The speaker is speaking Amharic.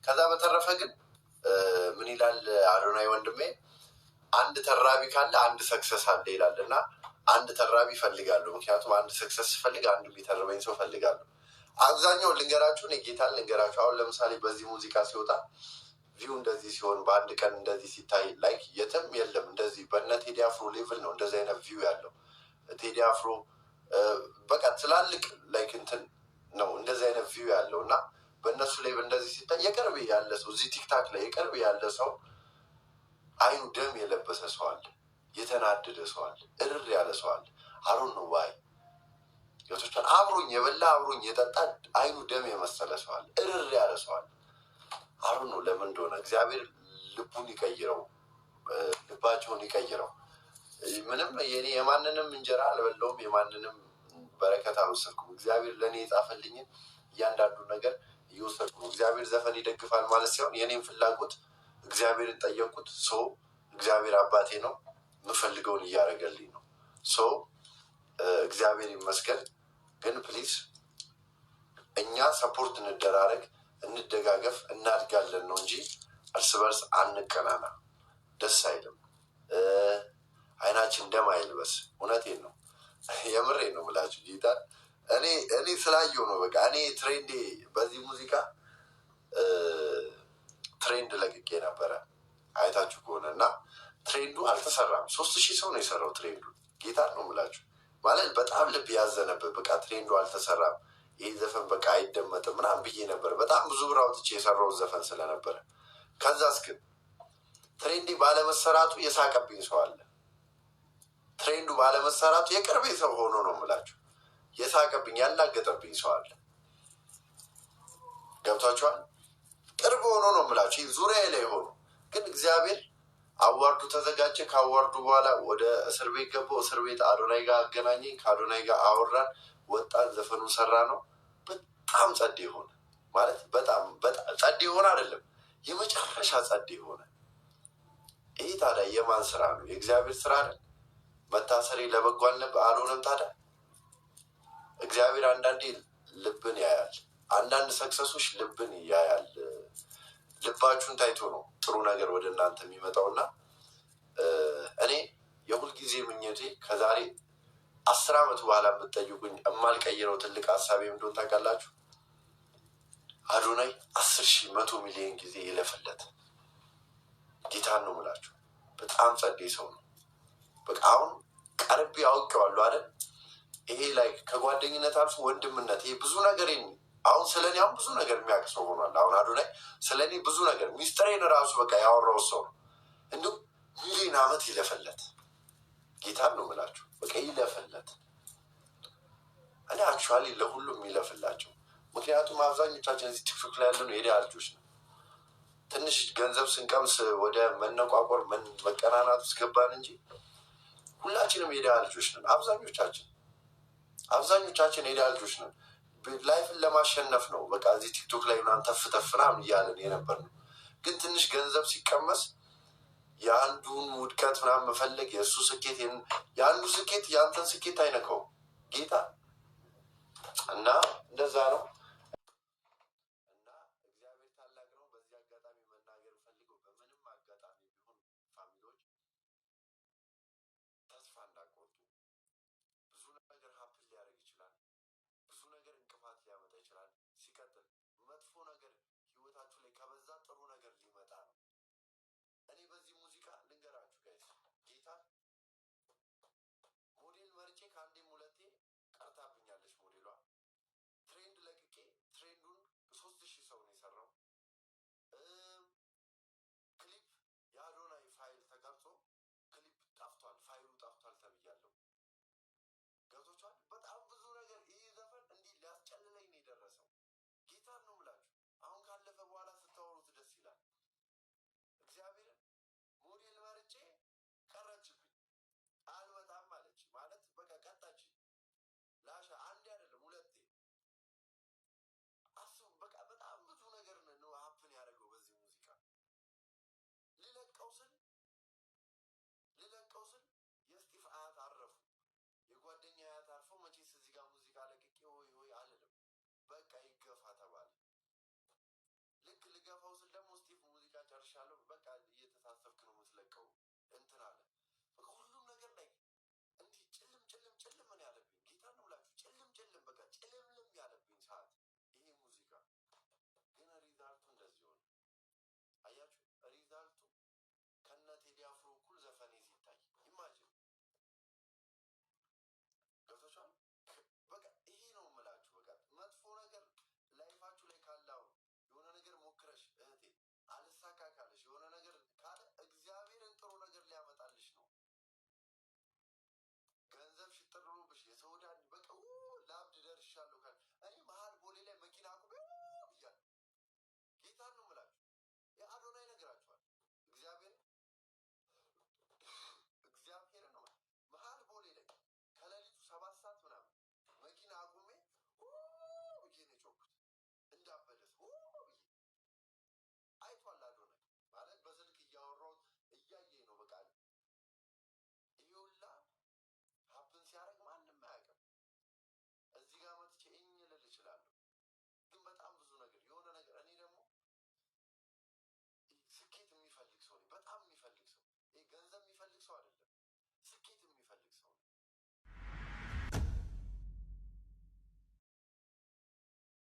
ከዛ በተረፈ ግን ምን ይላል አዶናይ ወንድሜ፣ አንድ ተራቢ ካለ አንድ ሰክሰስ አለ ይላል እና አንድ ተራቢ ፈልጋለሁ። ምክንያቱም አንድ ሰክሰስ ፈልግ አንዱ የሚተርበኝ ሰው ፈልጋለሁ። አብዛኛው ልንገራችሁ፣ እኔ ጌታን ልንገራችሁ። አሁን ለምሳሌ በዚህ ሙዚቃ ሲወጣ ቪው እንደዚህ ሲሆን በአንድ ቀን እንደዚህ ሲታይ ላይክ የትም የለም። እንደዚህ በነ ቴዲ አፍሮ ሌቭል ነው እንደዚህ አይነት ቪው ያለው። ቴዲ አፍሮ በቃ ትላልቅ ላይክ እንትን ነው እንደዚህ አይነት ቪው ያለው እና በእነሱ ሌቭል እንደዚህ ሲታይ የቅርብ ያለ ሰው እዚህ ቲክታክ ላይ የቅርብ ያለ ሰው አይኑ ደም የለበሰ ሰው አለ፣ የተናደደ ሰው አለ፣ እርር ያለ ሰው አለ። አሮን ነው ዋይ የቶቻን አብሮኝ የበላ አብሮኝ የጠጣ አይኑ ደም የመሰለ ሰው አለ፣ እርር ያለ ሰው አለ። አሮን ነው ለምን እንደሆነ እግዚአብሔር ልቡን ይቀይረው፣ ልባቸውን ይቀይረው። ምንም የኔ የማንንም እንጀራ አልበላውም፣ የማንንም በረከት አልወሰድኩም። እግዚአብሔር ለእኔ የጻፈልኝን እያንዳንዱ ነገር እየወሰድኩ ነው። እግዚአብሔር ዘፈን ይደግፋል ማለት ሲሆን የኔም ፍላጎት እግዚአብሔርን ጠየቁት። ሰው እግዚአብሔር አባቴ ነው፣ የምፈልገውን እያደረገልኝ ነው። ሰው እግዚአብሔር ይመስገን። ግን ፕሊዝ እኛ ሰፖርት እንደራረግ፣ እንደጋገፍ፣ እናድጋለን ነው እንጂ እርስ በርስ አንቀናና። ደስ አይልም። አይናችን ደም አይልበስ። እውነቴን ነው፣ የምሬ ነው ብላችሁ ጌታ እኔ ስላየው ነው። በቃ እኔ ትሬንዴ በዚህ ሙዚቃ ትሬንድ ለቅቄ ነበረ አይታችሁ ከሆነ እና ትሬንዱ አልተሰራም። 3000 ሰው ነው የሰራው ትሬንዱ። ጌታ ነው ምላችሁ ማለት በጣም ልብ ያዘነበት። በቃ ትሬንዱ አልተሰራም፣ ይህ ዘፈን በቃ አይደመጥም ምናምን ብዬ ነበር። በጣም ብዙ ብር አውጥቼ የሰራው ዘፈን ስለነበረ። ከዛስ ግን ትሬንዴ ባለመሰራቱ የሳቀብኝ ሰው አለ። ትሬንዱ ባለመሰራቱ የቅርቤ ሰው ሆኖ ነው ምላችሁ የሳቀብኝ ያላገጠብኝ ሰው አለ። ገብቷችኋል? ቅርብ ሆኖ ነው ምላችሁ ዙሪያ ላይ ሆኖ። ግን እግዚአብሔር አዋርዱ ተዘጋጀ። ከአዋርዱ በኋላ ወደ እስር ቤት ገባው። እስር ቤት አዶናይ ጋር አገናኘኝ። ከአዶናይ ጋር አወራን፣ ወጣን፣ ዘፈኑ ሰራ ነው። በጣም ጸዴ ሆነ ማለት በጣም ጸዴ ሆነ አይደለም፣ የመጨረሻ ጸዴ ሆነ። ይህ ታዲያ የማን ስራ ነው? የእግዚአብሔር ስራ አይደል? መታሰሬ ለበጎ አልሆነም ታዲያ? እግዚአብሔር አንዳንዴ ልብን ያያል። አንዳንድ ሰክሰሶች ልብን ያያል። ልባችሁን ታይቶ ነው ጥሩ ነገር ወደ እናንተ የሚመጣውና እኔ የሁልጊዜ ምኞቴ ከዛሬ 10 ዓመት በኋላ የምትጠይቁኝ የማልቀይረው ትልቅ ሀሳቤ እንደሆነ ታውቃላችሁ? አዶናይ 10,000 100 ሚሊዮን ጊዜ ይለፍለት። ጌታን ነው የምላችሁ። በጣም ጸዴ ሰው ነው። በቃ አሁን ቀርቤ አውቄዋለሁ አይደል? ይሄ ላይ ከጓደኝነት አልፎ ወንድምነት፣ ይሄ ብዙ ነገር አሁን ስለ እኔ አሁን ብዙ ነገር የሚያውቅ ሰው ሆኗል። አሁን አዶናይ ስለ እኔ ብዙ ነገር ሚስጥሬን ራሱ በቃ ያወራው ሰው ነው። እንዲሁ ሚሊዮን ዓመት ይለፈለት። ጌታን ነው የምላችሁ። በቃ ይለፈለት። እኔ አክቹዋሊ ለሁሉም ይለፍላቸው። ምክንያቱም አብዛኞቻችን እዚህ ቲክቶክ ላይ ያለነው የድሃ ልጆች ነው። ትንሽ ገንዘብ ስንቀምስ ወደ መነቋቆር መቀናናት ውስጥ ገባን እንጂ ሁላችንም የድሃ ልጆች ነን። አብዛኞቻችን የድሃ ልጆች ነን። ላይፍን ለማሸነፍ ነው በቃ እዚህ ቲክቶክ ላይ ምናምን ተፍ ምናምን እያለን የነበር ነው። ግን ትንሽ ገንዘብ ሲቀመስ የአንዱን ውድቀት ምናምን መፈለግ፣ የእሱ ስኬት የአንዱ ስኬት የአንተን ስኬት አይነካውም ጌታ እና እንደዛ ነው። እና እግዚአብሔር ታላቅ ነው። በዚህ አጋጣሚ መናገር ፈልገው በምንም አጋጣሚ ቢሆን ፋሚሊዎች ተስፋ እንዳቆርጡ። ብዙ ነገር ሀፕን ሊያደርግ ይችላል። ብዙ ነገር እንቅፋት ሊያመጣ ይችላል። ሲቀጥል መጥፎ ነገር ህይወታችሁ ላይ ከበዛ ጥሩ ነገር ሊመጣ ነው። እኔ በዚህ ሙዚቃ ልንገራችሁ ጋይስ፣ ጌታ ሞዴል መርጬ ከአንዴም ሁለቴ ቀርታብኛለች ሞዴሏ። ትሬንድ ለቅቄ በጣም